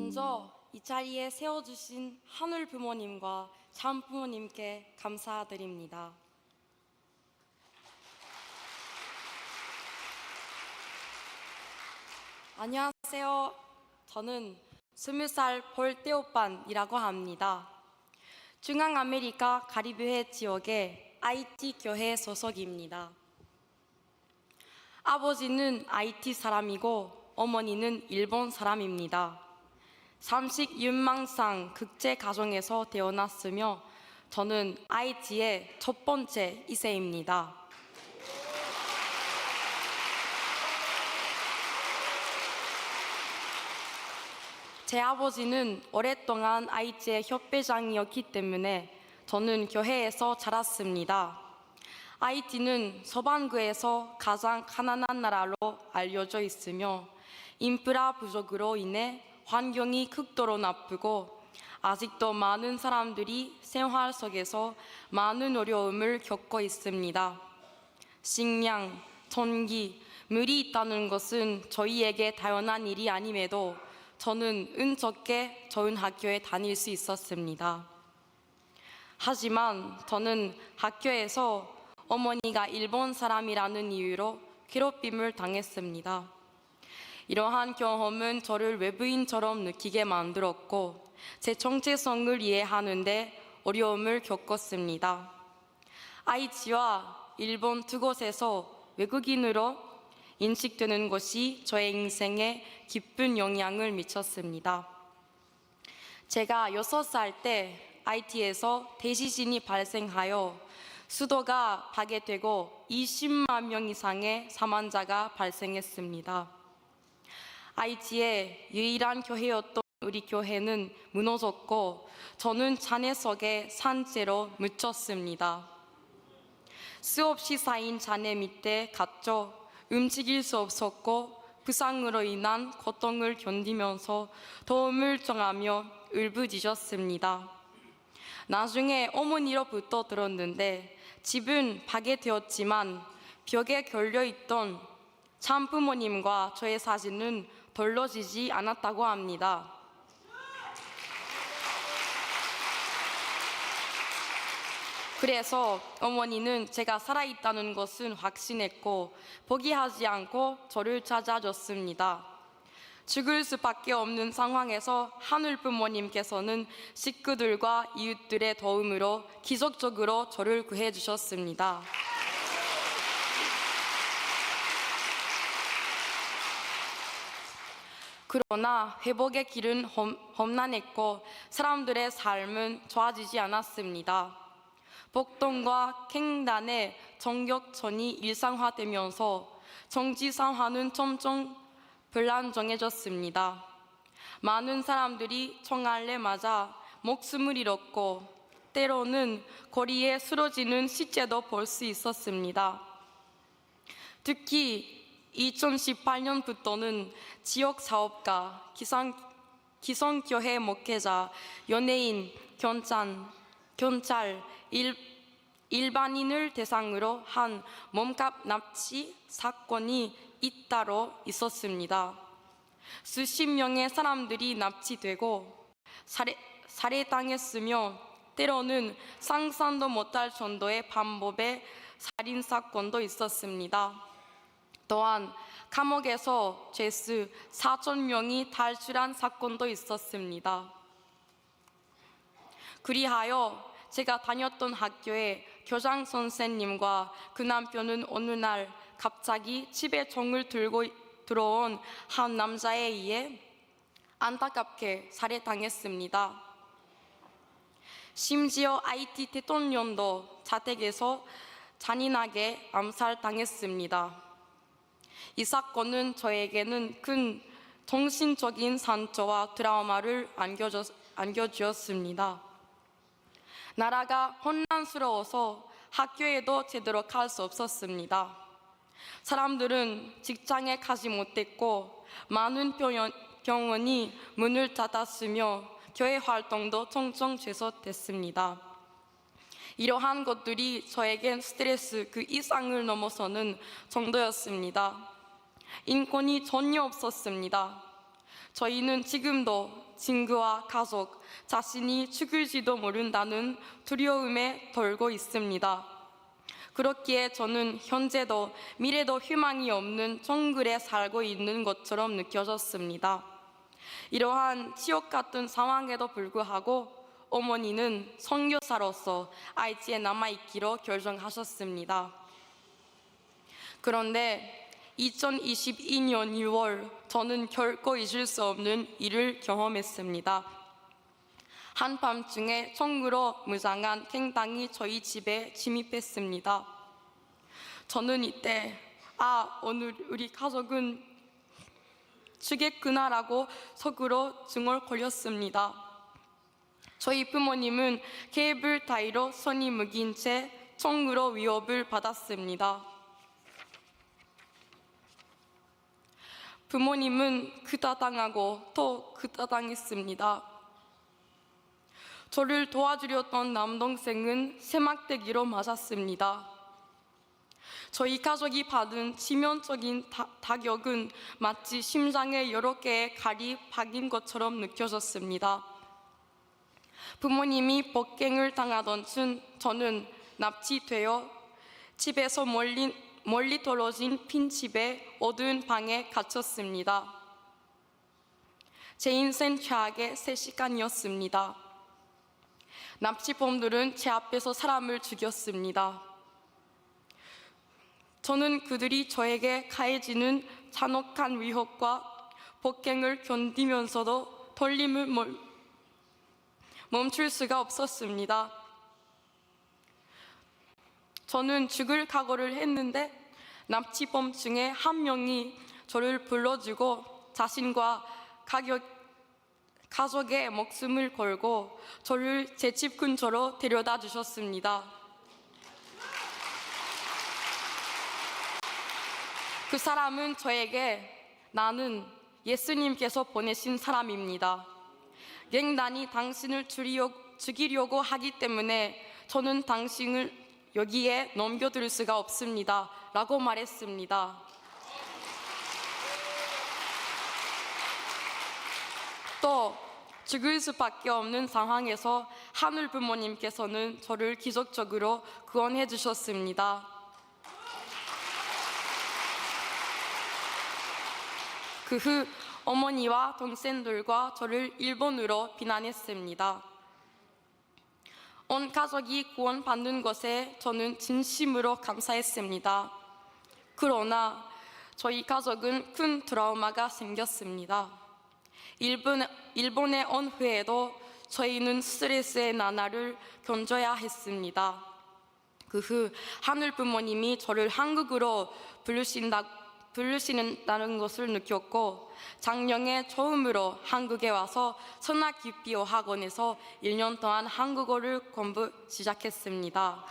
먼저 이 자리에 세워주신 하늘 부모님과 참 부모님께 감사드립니다. 안녕하세요. 저는 20살 볼떼오빤이라고 합니다. 중앙아메리카 카리브해 지역의 IT 교회 소속입니다. 아버지는 IT 사람이고 어머니는 일본 사람입니다. 삼식윤망상 극제 가정에서 태어났으며 저는 IT의 첫 번째 2세입니다. 제 아버지는 오랫동안 IT의 협회장이었기 때문에 저는 교회에서 자랐습니다. IT는 서반구에서 가장 가난한 나라로 알려져 있으며 인프라 부족으로 인해 환경이 극도로 나쁘고 아직도 많은 사람들이 생활 속에서 많은 어려움을 겪고 있습니다. 식량, 전기, 물이 있다는 것은 저희에게 당연한 일이 아님에도 저는 운 좋게 좋은 학교에 다닐 수 있었습니다. 하지만 저는 학교에서 어머니가 일본 사람이라는 이유로 괴롭힘을 당했습니다. 이러한 경험은 저를 외부인처럼 느끼게 만들었고 제 정체성을 이해하는데 어려움을 겪었습니다. IT와 일본 두 곳에서 외국인으로 인식되는 것이 저의 인생에 깊은 영향을 미쳤습니다. 제가 6살 때 IT에서 대지진이 발생하여 수도가 파괴되고 20만 명 이상의 사망자가 발생했습니다. IT의 유일한 교회였던 우리 교회는 무너졌고 저는 잔해 속에 산채로 묻혔습니다. 수없이 쌓인 잔해 밑에 갇혀 움직일 수 없었고 부상으로 인한 고통을 견디면서 도움을 청하며 울부짖었습니다. 나중에 어머니로부터 들었는데 집은 파괴되었지만 벽에 걸려있던 참부모님과 저의 사진은 덜러지지 않았다고 합니다. 그래서 어머니는 제가 살아있다는 것은 확신했고 포기하지 않고 저를 찾아줬습니다. 죽을 수밖에 없는 상황에서 하늘 부모님께서는 식구들과 이웃들의 도움으로 기적적으로 저를 구해주셨습니다. 그러나 회복의 길은 험난했고 사람들의 삶은 좋아지지 않았습니다. 복동과 갱단의 정격전이 일상화되면서 정치 상황은 점점 불안정해졌습니다. 많은 사람들이 총알에 맞아 목숨을 잃었고 때로는 거리에 쓰러지는 시체도 볼 수 있었습니다. 특히 2018년부터는 지역 사업가, 기성교회 목회자, 연예인, 경찰, 일반인을 대상으로 한 몸값 납치 사건이 잇따라 있었습니다. 수십 명의 사람들이 납치되고 살해당했으며 때로는 상상도 못할 정도의 반복의 살인 사건도 있었습니다. 또한 감옥에서 죄수 4,000명이 탈출한 사건도 있었습니다. 그리하여 제가 다녔던 학교의 교장 선생님과 그 남편은 어느 날 갑자기 집에 총을 들고 들어온 한 남자에 의해 안타깝게 살해당했습니다. 심지어 IT 대통령도 자택에서 잔인하게 암살당했습니다. 이 사건은 저에게는 큰 정신적인 상처와 트라우마를 안겨주었습니다. 나라가 혼란스러워서 학교에도 제대로 갈 수 없었습니다. 사람들은 직장에 가지 못했고 많은 병원이 문을 닫았으며 교회 활동도 총총 취소됐습니다. 이러한 것들이 저에겐 스트레스 그 이상을 넘어서는 정도였습니다. 인권이 전혀 없었습니다. 저희는 지금도 친구와 가족, 자신이 죽을지도 모른다는 두려움에 떨고 있습니다. 그렇기에 저는 현재도 미래도 희망이 없는 정글에 살고 있는 것처럼 느껴졌습니다. 이러한 지옥 같은 상황에도 불구하고 어머니는 선교사로서 IT에 남아있기로 결정하셨습니다. 그런데 2022년 2월 저는 결코 잊을 수 없는 일을 경험했습니다. 한밤중에 총으로 무장한 갱단이 저희 집에 침입했습니다. 저는 이때 오늘 우리 가족은 죽겠구나라고 속으로 중얼거렸습니다. 저희 부모님은 케이블 타이로 손이 묶인 채 총으로 위협을 받았습니다. 부모님은 구타당하고 또 구타당했습니다. 저를 도와주려던 남동생은 세막대기로 맞았습니다. 저희 가족이 받은 치명적인 타격은 마치 심장에 여러 개의 칼이 박인 것처럼 느껴졌습니다. 부모님이 폭행을 당하던 중 저는 납치되어 집에서 멀리 떨어진 빈집의 어두운 방에 갇혔습니다. 제 인생 최악의 3시간이었습니다. 납치범들은 제 앞에서 사람을 죽였습니다. 저는 그들이 저에게 가해지는 잔혹한 위협과 폭행을 견디면서도 떨림을 멈출 수가 없었습니다. 저는 죽을 각오를 했는데 납치범 중에 한 명이 저를 불러주고 자신과 가족의 목숨을 걸고 저를 제 집 근처로 데려다 주셨습니다. 그 사람은 저에게 나는 예수님께서 보내신 사람입니다. 갱단이 당신을 죽이려고 하기 때문에 저는 당신을 여기에 넘겨둘 수가 없습니다. 라고 말했습니다. 또 죽을 수밖에 없는 상황에서 하늘 부모님께서는 저를 기적적으로 구원해 주셨습니다. 그 후 어머니와 동생들과 저를 일본으로避難했습니다. 온 가족이 구원받는 것에 저는 진심으로 감사했습니다. 그러나 저희 가족은 큰 트라우마가 생겼습니다. 일본에 온 후에도 저희는 스트레스의 나날을 견뎌야 했습니다. 그 후 하늘 부모님이 저를 한국으로 부르시는다는 것을 느꼈고 작년에 처음으로 한국에 와서 선악기피어 학원에서 1년 동안 한국어를 공부 시작했습니다.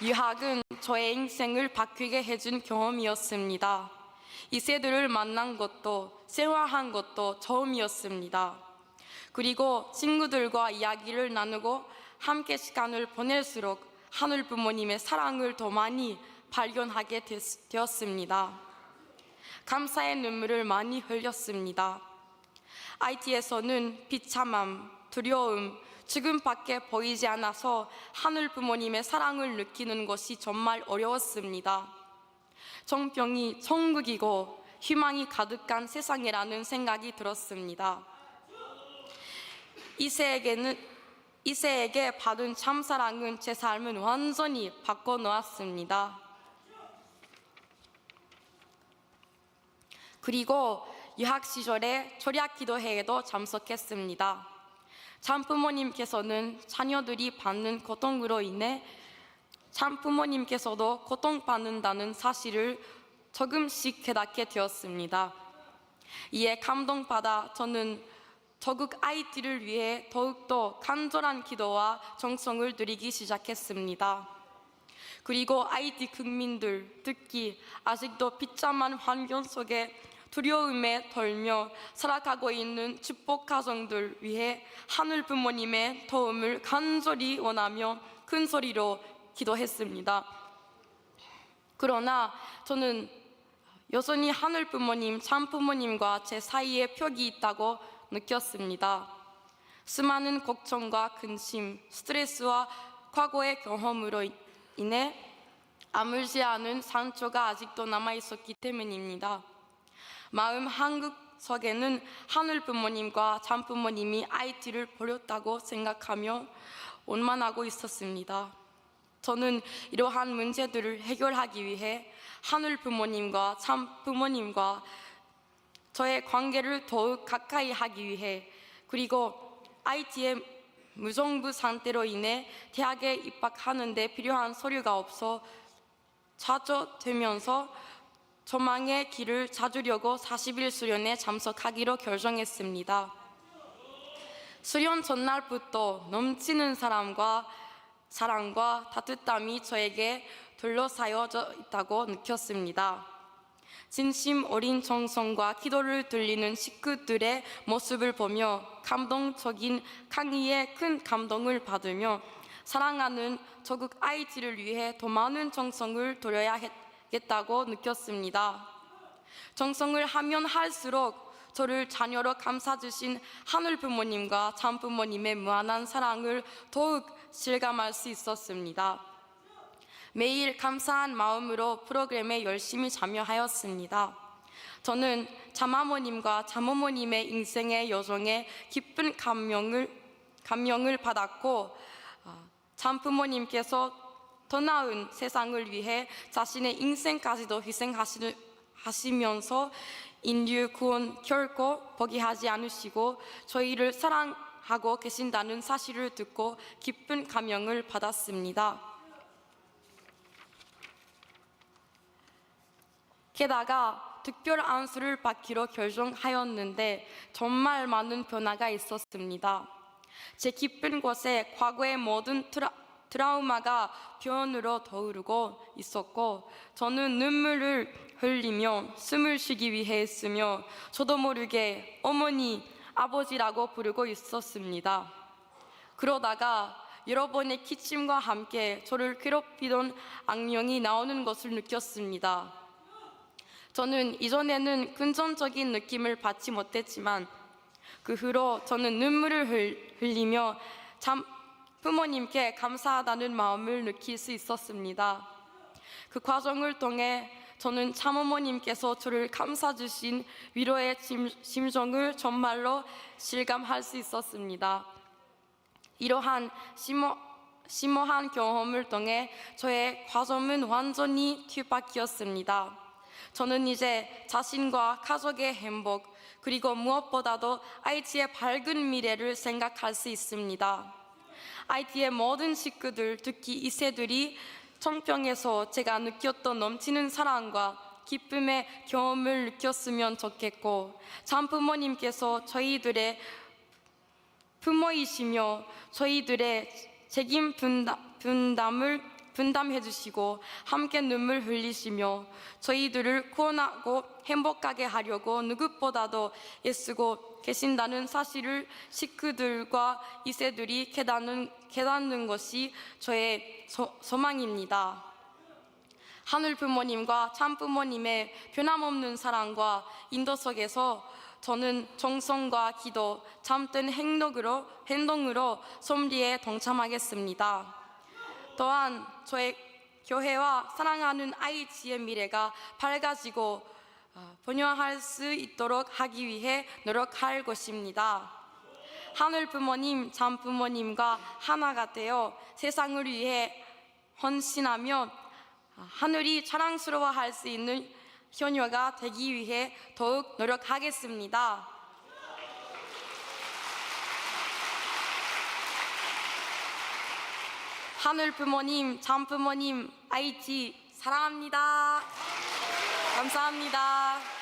유학은 저의 인생을 바뀌게 해준 경험이었습니다. 이세들을 만난 것도 생활한 것도 처음이었습니다. 그리고 친구들과 이야기를 나누고 함께 시간을 보낼수록 하늘 부모님의 사랑을 더 많이 발견하게 되었습니다. 감사의 눈물을 많이 흘렸습니다. IT에서는 비참함, 두려움, 죽음밖에 보이지 않아서 하늘 부모님의 사랑을 느끼는 것이 정말 어려웠습니다. 정병이 천국이고 희망이 가득한 세상이라는 생각이 들었습니다. 이세에게 받은 참사랑은 제 삶을 완전히 바꿔놓았습니다. 그리고 유학 시절에 철야 기도회에도 참석했습니다. 참부모님께서는 자녀들이 받는 고통으로 인해 참부모님께서도 고통받는다는 사실을 조금씩 깨닫게 되었습니다. 이에 감동받아 저는 저국 IT를 위해 더욱더 간절한 기도와 정성을 들이기 시작했습니다. 그리고 IT 국민들, 특히 아직도 비참한 환경 속에 두려움에 떨며 살아가고 있는 축복 가정들 위해 하늘 부모님의 도움을 간절히 원하며 큰 소리로 기도했습니다. 그러나 저는 여전히 하늘 부모님, 참 부모님과 제 사이에 벽이 있다고 느꼈습니다. 수많은 걱정과 근심, 스트레스와 과거의 경험으로 인해 아물지 않은 상처가 아직도 남아있었기 때문입니다. 마음 한구석에는 하늘 부모님과 참 부모님이 IT를 버렸다고 생각하며 원만하고 있었습니다. 저는 이러한 문제들을 해결하기 위해 하늘 부모님과 참 부모님과 저의 관계를 더욱 가까이 하기 위해, 그리고 IT의 무정부 상태로 인해 대학에 입학하는 데 필요한 서류가 없어 좌절되면서 저망의 길을 찾으려고 40일 수련에 참석하기로 결정했습니다. 수련 전날부터 넘치는 사랑과 따뜻함이 저에게 둘러싸여져 있다고 느꼈습니다. 진심 어린 정성과 기도를 드리는 식구들의 모습을 보며 감동적인 강의에 큰 감동을 받으며 사랑하는 조국 IT를 위해 더 많은 정성을 들여야겠다고 느꼈습니다. 정성을 하면 할수록 저를 자녀로 감싸주신 하늘 부모님과 참 부모님의 무한한 사랑을 더욱 실감할 수 있었습니다. 매일 감사한 마음으로 프로그램에 열심히 참여하였습니다. 저는 참아모님과 참어머님의 인생의 여정에 깊은 감명을 받았고, 참부모님께서 더 나은 세상을 위해 자신의 인생까지도 희생하시면서 인류 구원 결코 포기하지 않으시고 저희를 사랑하고 계신다는 사실을 듣고 깊은 감명을 받았습니다. 게다가 특별 안수를 받기로 결정하였는데 정말 많은 변화가 있었습니다. 제 깊은 곳에 과거의 모든 트라우마가 변으로 떠오르고 있었고, 저는 눈물을 흘리며 숨을 쉬기 위해 했으며 저도 모르게 어머니, 아버지라고 부르고 있었습니다. 그러다가 여러 번의 기침과 함께 저를 괴롭히던 악령이 나오는 것을 느꼈습니다. 저는 이전에는 긍정적인 느낌을 받지 못했지만 그 후로 저는 눈물을 흘리며 참 부모님께 감사하다는 마음을 느낄 수 있었습니다. 그 과정을 통해 저는 참어머님께서 저를 감싸주신 위로의 심정을 정말로 실감할 수 있었습니다. 이러한 심오한 경험을 통해 저의 과정은 완전히 뒤바뀌었습니다. 저는 이제 자신과 가족의 행복, 그리고 무엇보다도 IT의 밝은 미래를 생각할 수 있습니다. IT의 모든 식구들, 특히 2세들이 청평에서 제가 느꼈던 넘치는 사랑과 기쁨의 경험을 느꼈으면 좋겠고, 참 부모님께서 저희들의 부모이시며 저희들의 책임 분담해 주시고 함께 눈물 흘리시며 저희들을 구원하고 행복하게 하려고 누구보다도 애쓰고 계신다는 사실을 식구들과 2세들이 깨닫는 것이 저의 소망입니다. 하늘 부모님과 참 부모님의 변함없는 사랑과 인도 속에서 저는 정성과 기도, 참된 행동으로 솜리에 동참하겠습니다. 또한 저의 교회와 사랑하는 IT의 미래가 밝아지고 번영할 수 있도록 하기 위해 노력할 것입니다. 하늘 부모님, 참 부모님과 하나가 되어 세상을 위해 헌신하며 하늘이 자랑스러워할 수 있는 효녀가 되기 위해 더욱 노력하겠습니다. 하늘 부모님, 참 부모님, IT 사랑합니다. 감사합니다.